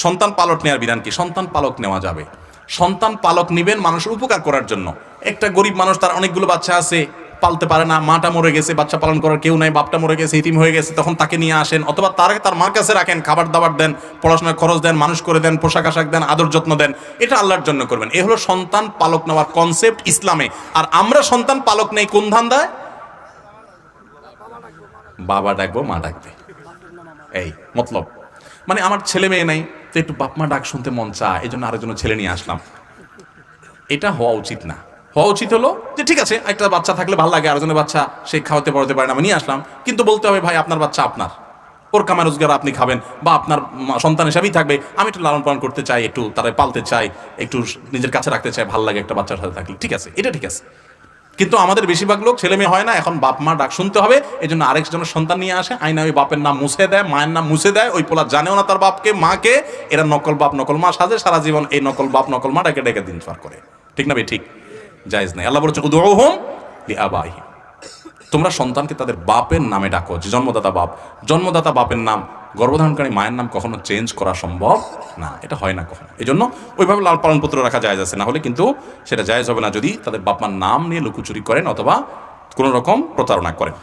সন্তান পালক নেওয়ার বিধান কি? সন্তান পালক নেওয়া যাবে। সন্তান পালক নিবেন মানুষের উপকার করার জন্য। একটা গরিব মানুষ, তার অনেকগুলো বাচ্চা আছে, পালতে পারে না, মাটা মরে গেছে, বাচ্চা পালন করার কেউ নাই, বাপটা মরে গেছে, ইতিম হয়ে গেছে, তখন তাকে নিয়ে আসেন, অথবা তার মার কাছে রাখেন, খাবার দাবার দেন, পড়াশোনার খরচ দেন, মানুষ করে দেন, পোশাক আশাক দেন, আদর যত্ন দেন, এটা আল্লাহর জন্য করবেন। এ হলো সন্তান পালক নেওয়ার কনসেপ্ট ইসলামে। আর আমরা সন্তান পালক নেই কোন ধান্দায়? বাবা ডাকবো, মা ডাকবে, এই মতলব। মানে আমার ছেলে মেয়ে নাই, তো একটু বাপ মা ডাক শুনতে মন চায়, এই জন্য আরেকজন ছেলে নিয়ে আসলাম। এটা হওয়া উচিত না। হওয়া উচিত হলো যে ঠিক আছে, একটা বাচ্চা থাকলে ভালো লাগে, আরেকজনের বাচ্চা সে খাওয়াতে পড়াতে পারে না, আমি নিয়ে আসলাম, কিন্তু বলতে হবে ভাই আপনার বাচ্চা আপনার, ওর কামা রোজগার আপনি খাবেন, বা আপনার সন্তান হিসাবেই থাকবে, আমি একটু লালন পালন করতে চাই, একটু তারা পালতে চাই, একটু নিজের কাছে রাখতে চাই, ভালো লাগে একটা বাচ্চার সাথে থাকলে, ঠিক আছে, এটা ঠিক আছে। কিন্তু আমাদের বেশিরভাগ লোক ছেলে মেয়ে হয় না, এখন বাপ মা ডাক শুনতে হবে, এই জন্য আরেকজনের সন্তান নিয়ে আসে, আইনা ওই বাপের নাম মুছে দেয়, মায়ের নাম মুছে দেয়, ওই পোলা জানেও না তার বাপকে মাকে, এরা নকল বাপ নকল মা সাজে, সারা জীবন এই নকল বাপ নকল মা ডেকে ডেকে দিন পার করে। ঠিক না ভাই? ঠিক জায়েজ নাই। আল্লাহ বলেছেন উদউহুম লিআবাইহিম, তোমরা সন্তানকে তাদের বাপের নামে ডাকো, যে জন্মদাতা বাপ। জন্মদাতা বাপের নাম, গর্ভধারণকারী মায়ের নাম কখনো চেঞ্জ করা সম্ভব না, এটা হয় না কখনো। এই জন্য ওইভাবে লাল পালন পত্র রাখা জায়েজ আছে, না হলে কিন্তু সেটা জায়েজ হবে না যদি তাদের বাপ মার নাম নিয়ে লুকোচুরি করেন অথবা কোনো রকম প্রতারণা করেন।